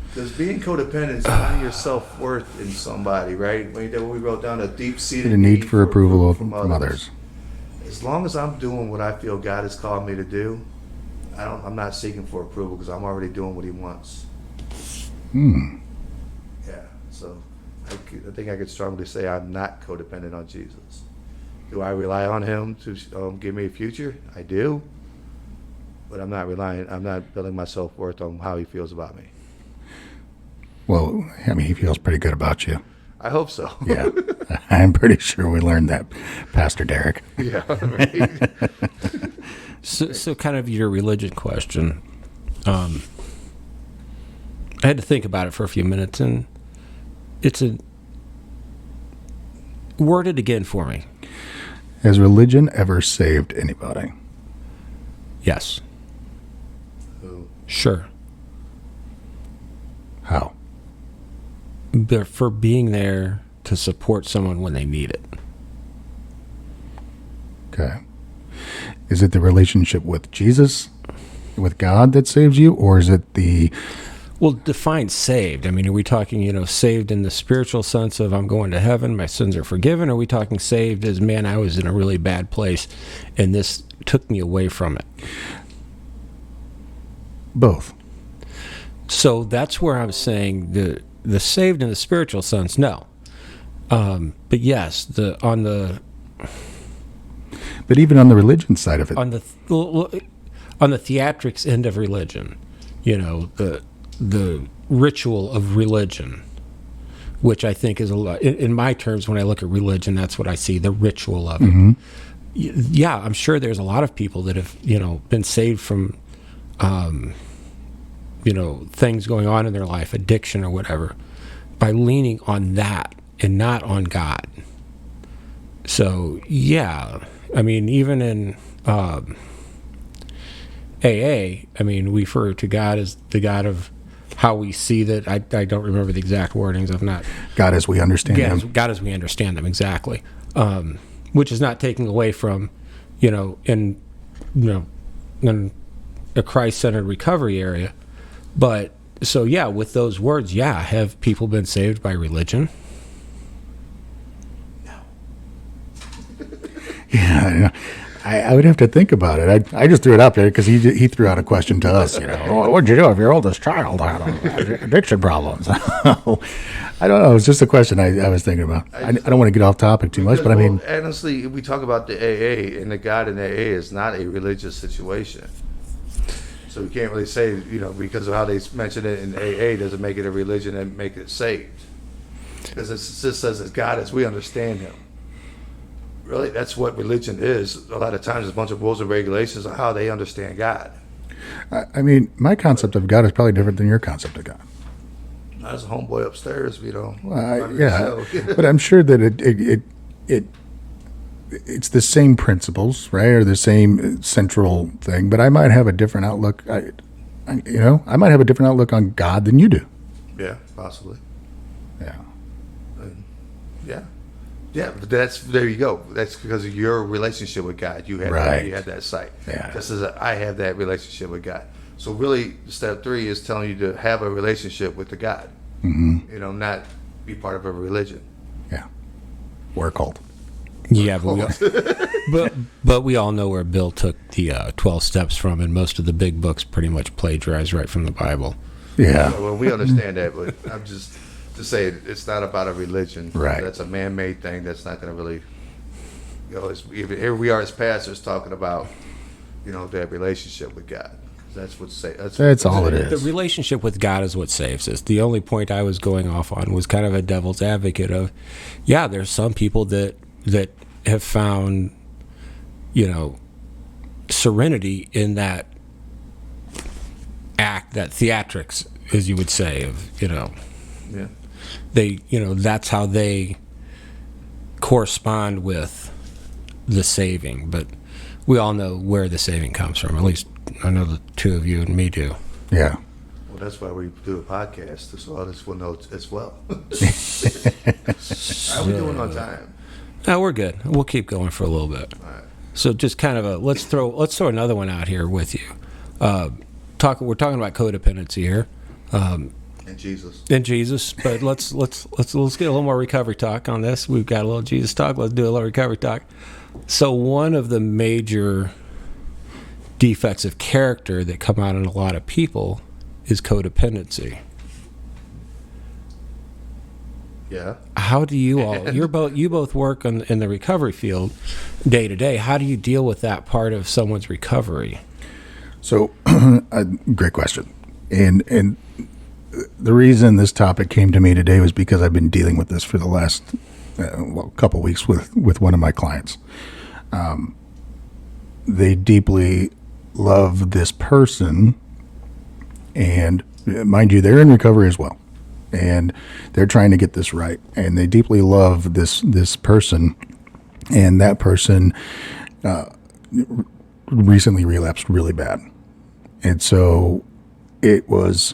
Because being codependent is finding your self-worth in somebody, right? When we wrote down a deep-seated The need for approval from others. As long as I'm doing what I feel God has called me to do, I'm not seeking for approval because I'm already doing what He wants. Yeah, so I think I could strongly say I'm not codependent on Jesus. Do I rely on Him to give me a future? I do, but I'm not building my self-worth on how He feels about me. Well, I mean, He feels pretty good about you. I hope so. Yeah, I'm pretty sure we learned that, Pastor Derek. Yeah, right. So kind of your religion question. I had to think about it for a few minutes, and it's word it again for me. Has religion ever saved anybody? Yes. Who? Sure. How? For being there to support someone when they need it. Okay. Is it the relationship with Jesus, with God that saves you, or is it the... Well, define saved. I mean, are we talking, saved in the spiritual sense of I'm going to heaven, my sins are forgiven? Or are we talking saved as, man, I was in a really bad place and this took me away from it? Both. So that's where I'm saying the saved in the spiritual sense, no. But yes, But even on the religion side of it. on the theatrics end of religion, the ritual of religion, which I think is a lot, in my terms, when I look at religion, that's what I see, the ritual of it. Yeah, I'm sure there's a lot of people that have, been saved from, things going on in their life, addiction or whatever, by leaning on that and not on God. So, yeah, I mean, even in AA, I mean, we refer to God as the God of how we see that. I don't remember the exact wordings of not God as we understand Him. God as we understand them, exactly. Which is not taking away from, in a Christ-centered recovery area. But so yeah, with those words, yeah, have people been saved by religion? Yeah, I would have to think about it. I just threw it up there because he threw out a question to us. What'd you do if your oldest child had addiction problems? I don't know. It's just a question I was thinking about. I don't want to get off topic too much, but I mean, honestly, we talk about the AA, and the God in AA is not a religious situation. So we can't really say, because of how they mention it in AA, doesn't make it a religion and make it saved. Because it just says that God as we understand Him. Really, that's what religion is. A lot of times, it's a bunch of rules and regulations on how they understand God. I mean, my concept of God is probably different than your concept of God. There's a homeboy upstairs, Yeah, but I'm sure that it's the same principles, right, or the same central thing. But I might have a different outlook. I might have a different outlook on God than you do. Yeah, possibly. Yeah. Yeah. Yeah, but there you go. That's because of your relationship with God. You have Right. you have that sight. Yeah. Just as I have that relationship with God. So really, step 3 is telling you to have a relationship with the God. Mm-hmm. Not be part of a religion. Yeah. We're a cult. Yeah, but we all know where Bill took the 12 steps from, and most of the big books pretty much plagiarized right from the Bible. Yeah. Well, we understand that, but I'm just to say it's not about a religion. Right. That's a man-made thing. That's not going to really. Here we are as pastors talking about, that relationship with God. That's That's all it is. The relationship with God is what saves us. The only point I was going off on was kind of a devil's advocate of, yeah, there's some people that have found, serenity in that act, that theatrics, as you would say, of, Yeah. they, that's how they correspond with the saving. But we all know where the saving comes from. At least I know the two of you and me do. Yeah. Well, that's why we do a podcast, so others will know as well. How we doing on time? No, we're good. We'll keep going for a little bit. All right. So just kind of let's throw another one out here with you. We're talking about codependency here. And Jesus. And Jesus, but let's get a little more recovery talk on this. We've got a little Jesus talk. Let's do a little recovery talk. So one of the major defects of character that come out in a lot of people is codependency. Yeah. How do you all? You both work in the recovery field day to day. How do you deal with that part of someone's recovery? So, great question. And the reason this topic came to me today was because I've been dealing with this for the last couple of weeks with one of my clients. They deeply love this person, and mind you, they're in recovery as well, and they're trying to get this right, and they deeply love this person, and that person recently relapsed really bad, and so it was.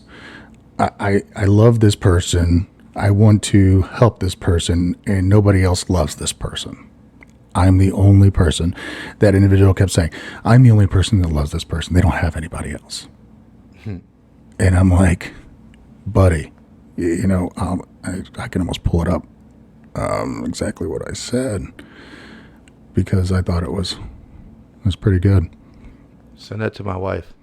I love this person. I want to help this person, and nobody else loves this person. I'm the only person. That individual kept saying, I'm the only person that loves this person. They don't have anybody else. And I'm like, buddy, I can almost pull it up exactly what I said, because I thought it was pretty good. Send that to my wife.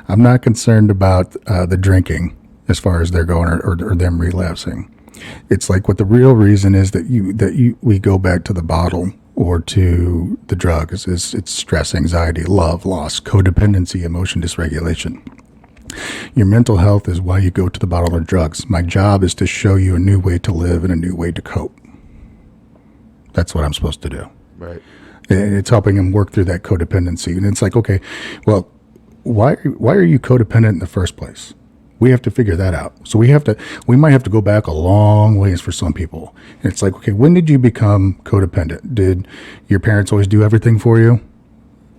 I'm not concerned about the drinking as far as they're going or them relapsing. It's like what the real reason is that we go back to the bottle or to the drugs is it's stress, anxiety, love, loss, codependency, emotion dysregulation. Your mental health is why you go to the bottle or drugs. My job is to show you a new way to live and a new way to cope. That's what I'm supposed to do. Right. And it's helping them work through that codependency. And it's like, okay, well, why are you codependent in the first place? We have to figure that out. So we might have to go back a long ways for some people. And it's like, okay, when did you become codependent? Did your parents always do everything for you?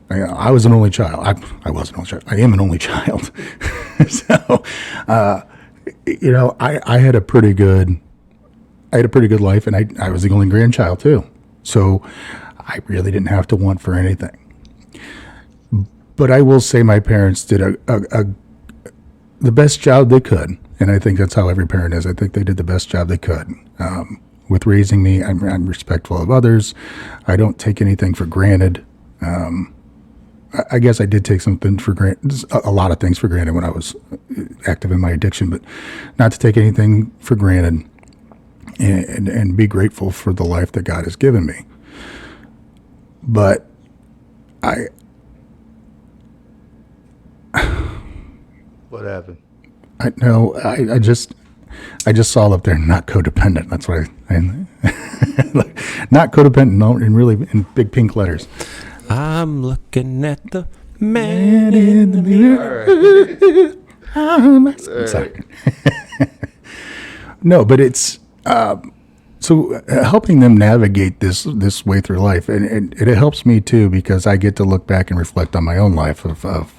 I was an only child. I was an only child. I am an only child. So, I had a pretty good life, and I was the only grandchild too. So I really didn't have to want for anything. But I will say my parents did the best job they could, and I think that's how every parent is. I think they did the best job they could with raising me. I'm respectful of others. I don't take anything for granted. I guess I did take something for granted, a lot of things for granted when I was active in my addiction, but not to take anything for granted and be grateful for the life that God has given me. But What happened? I just I just saw up there, not codependent. That's what like, not codependent, no, in really in big pink letters. I'm looking at the man in the mirror. Sorry. No, but it's so helping them navigate this way through life, and it helps me too because I get to look back and reflect on my own life of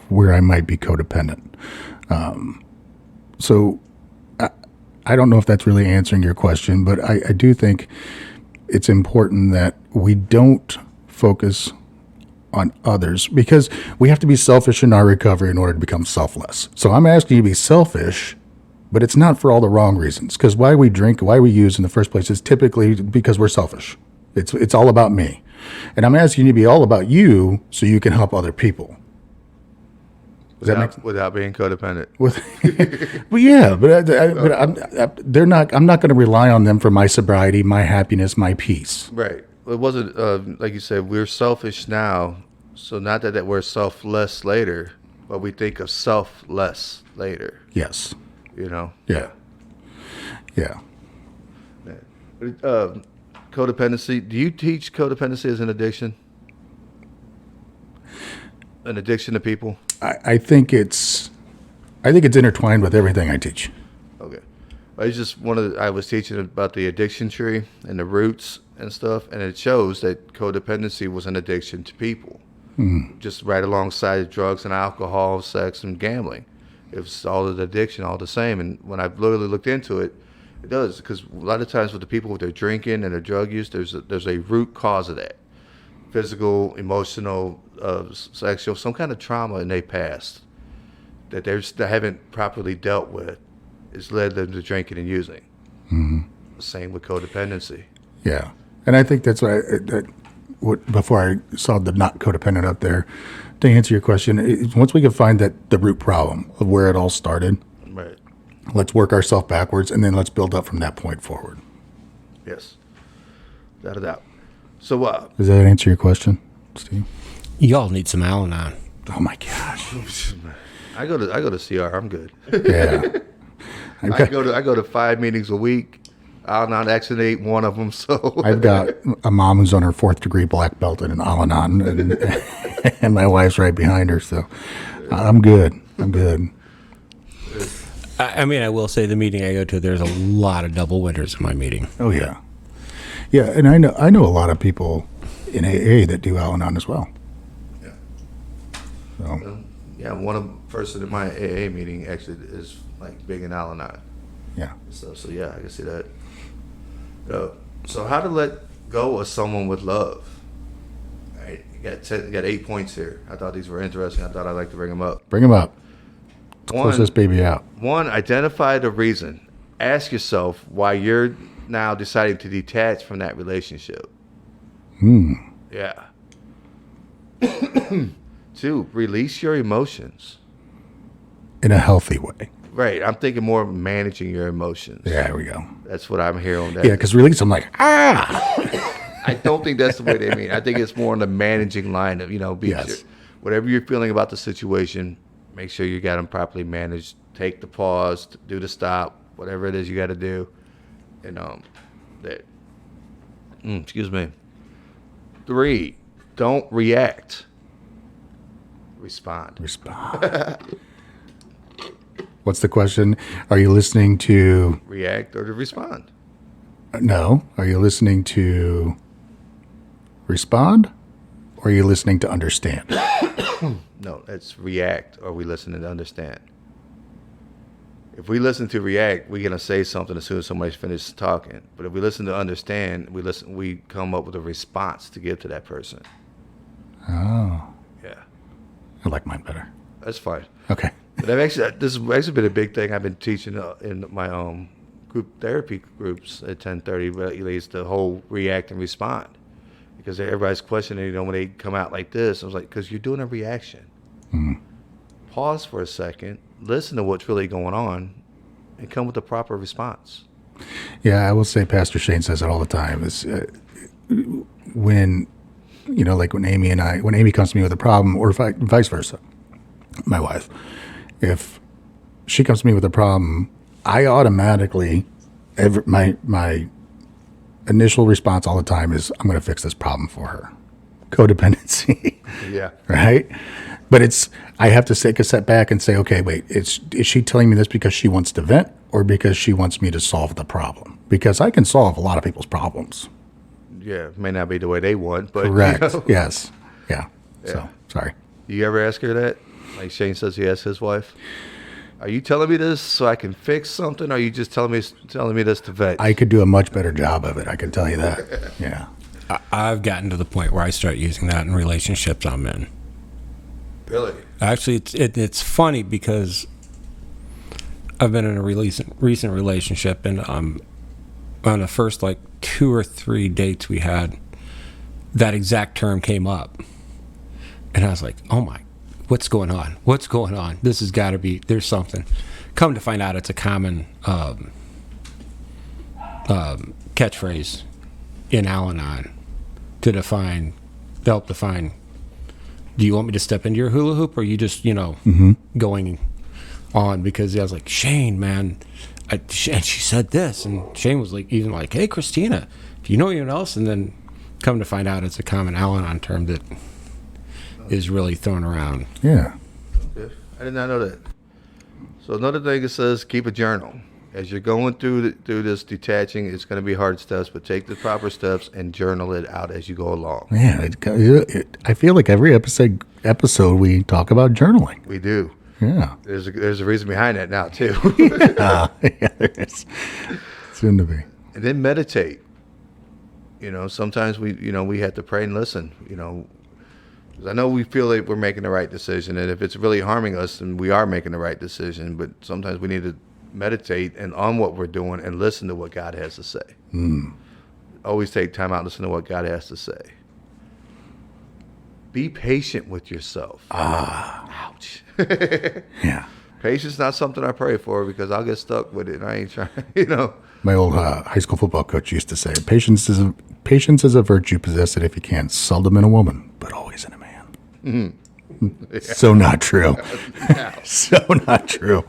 where I might be codependent. So I don't know if that's really answering your question, but I do think it's important that we don't focus on others because we have to be selfish in our recovery in order to become selfless. So I'm asking you to be selfish, but it's not for all the wrong reasons. Because why we drink, why we use in the first place is typically because we're selfish. It's all about me. And I'm asking you to be all about you so you can help other people. Without being codependent. Well, yeah, they're not. I'm not going to rely on them for my sobriety, my happiness, my peace. Right. It wasn't like you said. We're selfish now, so not that we're selfless later, but we think of selfless later. Yes. You know. Yeah. Yeah. Codependency. Do you teach codependency as an addiction? An addiction to people? I think it's intertwined with everything I teach. Okay. I was teaching about the addiction tree and the roots and stuff, and it shows that codependency was an addiction to people. Just right alongside drugs and alcohol, sex, and gambling. It was all the addiction, all the same. And when I literally looked into it, it does, because a lot of times with the people with their drinking and their drug use, there's a root cause of that. Physical, emotional, sexual, some kind of trauma in their past that they haven't properly dealt with has led them to drinking and using. Same with codependency. Yeah, and I think that's before I saw the not codependent up there, to answer your question, once we can find the root problem of where it all started, Right. let's work ourselves backwards, and then let's build up from that point forward. Yes. Without a doubt. So, Does that answer your question, Steve? Y'all need some Al-Anon. Oh my gosh. I go to CR. I'm good. Yeah. I go to 5 meetings a week. I'll not accident one of them. So I've got a mom who's on her 4th degree black belt in Al-Anon, and my wife's right behind her. So I'm good. I mean, I will say the meeting I go to, there's a lot of double winners in my meeting. Oh yeah. Yeah, and I know a lot of people in AA that do Al-Anon as well. Yeah. So Yeah, one person in my AA meeting actually is like big in Al-Anon. yeah. So yeah, I can see that. So how to let go of someone with love? All right, you got 8 points here. I thought these were interesting. I thought I'd like to bring them up. Bring them up. Close this baby out. One, identify the reason. Ask yourself why you're now deciding to detach from that relationship. Yeah. 2, release your emotions. In a healthy way. Right. I'm thinking more of managing your emotions. Yeah, there we go. That's what I'm hearing on that. Yeah, because release, I'm like, ah! I don't think that's the way they mean. I think it's more on the managing line of, Yes. Whatever you're feeling about the situation, make sure you got them properly managed. Take the pause, do the stop, whatever it is you got to do. And that. Excuse me. 3, don't react. Respond. What's the question? Are you listening to... React or to respond. No. Are you listening to respond? Or are you listening to understand? No, it's react or we listen to understand. If we listen to react, we're going to say something as soon as somebody's finished talking. But if we listen to understand, we come up with a response to give to that person. Oh. Yeah. I like mine better. That's fine. Okay. But this has actually been a big thing I've been teaching in my group therapy groups at 10:30. Lately, is the whole react and respond, because everybody's questioning. When they come out like this, I was like, because you're doing a reaction. Pause for a second, listen to what's really going on, and come with the proper response. Yeah, I will say Pastor Shane says it all the time. Is when when Amy comes to me with a problem, or vice versa, my wife. If she comes to me with a problem, I automatically, my initial response all the time is, I'm going to fix this problem for her. Codependency. Yeah. Right? But I have to take a step back and say, okay, wait, is she telling me this because she wants to vent or because she wants me to solve the problem? Because I can solve a lot of people's problems. Yeah, may not be the way they want, but Correct. you know. Yes. Yeah. Yeah. So, sorry. You ever ask her that? Like Shane says he asked his wife, "Are you telling me this so I can fix something, or are you just telling me this to vent?" I could do a much better job of it. I can tell you that. Yeah. I've gotten to the point where I start using that in relationships I'm in. Really? Actually, it's funny because I've been in a recent relationship, and on the first like 2 or 3 dates we had, that exact term came up, and I was like, "Oh my, what's going on? What's going on? This has got to be, there's something." Come to find out, it's a common catchphrase in Al-Anon to help define. Do you want me to step into your hula hoop, or are you just, going on? Because I was like, Shane, man, and she said this, and Shane was like, even like, hey, Christina, do you know anyone else? And then come to find out, it's a common Al-Anon term that is really thrown around. Yeah. Okay. I did not know that. So another thing it says, keep a journal. As you're going through this detaching, it's going to be hard steps, but take the proper steps and journal it out as you go along. Yeah. I feel like every episode we talk about journaling. We do. Yeah. There's a reason behind that now too. Yeah, there is. Soon to be. And then meditate. Sometimes we have to pray and listen. 'Cause I know we feel like we're making the right decision, and if it's really harming us, then we are making the right decision. But sometimes we need to meditate and on what we're doing and listen to what God has to say. Always take time out and listen to what God has to say. Be patient with yourself. Ouch. Yeah. Patience not something I pray for because I'll get stuck with it and I ain't trying, My old high school football coach used to say, patience is a virtue, possess it if you can. Seldom in a woman, but always in a man. Yeah. So not true. So not true.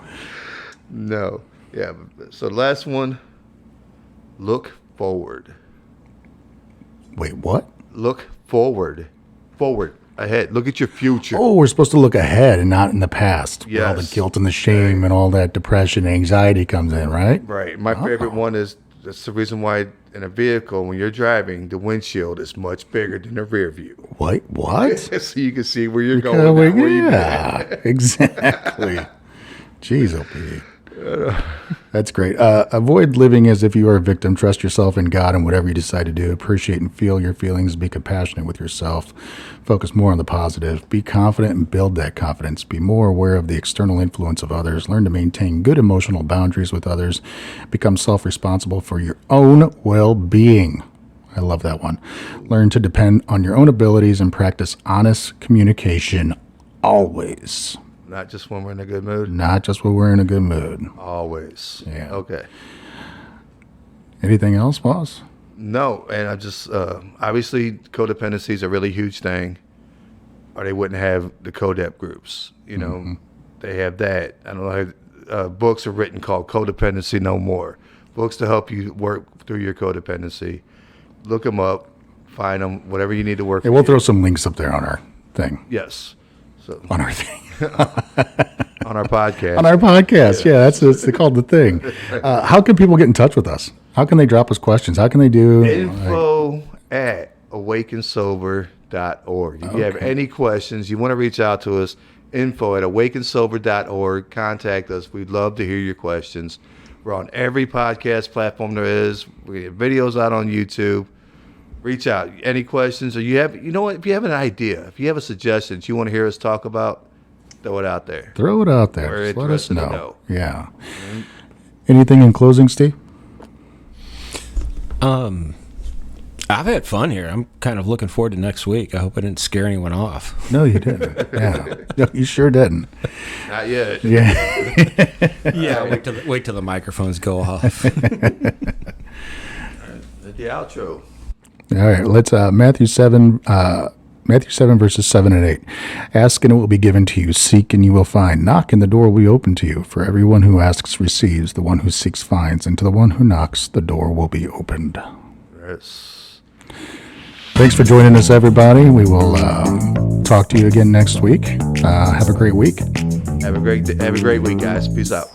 No. Yeah. So last one, look forward. Wait, what? Look forward. Forward. Ahead. Look at your future. Oh, we're supposed to look ahead and not in the past. Where all the Yes. guilt and the shame and all that depression and anxiety comes in, right? Right. My favorite one is, that's the reason why in a vehicle, when you're driving, the windshield is much bigger than the rear view. What? So you can see where you're going. Not where you've been. Yeah, exactly. Jeez, OP. That's great. Avoid living as if you are a victim. Trust yourself in God and whatever you decide to do. Appreciate and feel your feelings. Be compassionate with yourself. Focus more on the positive. Be confident and build that confidence. Be more aware of the external influence of others. Learn to maintain good emotional boundaries with others. Become self-responsible for your own well-being. I love that one. Learn to depend on your own abilities and practice honest communication always. Not just when we're in a good mood. Not just when we're in a good mood. Always. Yeah. Okay. Anything else, boss? No, and I just obviously codependency is a really huge thing, or they wouldn't have the codep groups. They have that. I don't know. Books are written called Codependency No More. Books to help you work through your codependency. Look them up, find them, whatever you need to work. Yeah, we'll throw some links up there on our thing. Yes. So On our thing. on our podcast. On our podcast. Yeah, that's called the thing. How can people get in touch with us? How can they drop us questions? How can they do Info at awakensober.org. If you have any questions, you want to reach out to us, info at awakensober.org. Contact us. We'd love to hear your questions. We're on every podcast platform there is. We have videos out on YouTube. Reach out. Any questions? Or if you have an idea, if you have a suggestion that you want to hear us talk about, throw it out there. Throw it out there. We're Just let us interested to know. know. Yeah. Anything in closing, Steve? I've had fun here. I'm kind of looking forward to next week. I hope I didn't scare anyone off. No, you didn't. Yeah. No, you sure didn't. Not yet. Yeah. Yeah, wait till the microphones go off. The outro. All right. Let's Matthew 7 Matthew 7, verses 7 and 8. Ask and it will be given to you. Seek and you will find. Knock and the door will be opened to you. For everyone who asks receives. The one who seeks finds. And to the one who knocks, the door will be opened. Yes. Thanks for joining us, everybody. We will talk to you again next week. Have a great week. Have a great week, guys. Peace out.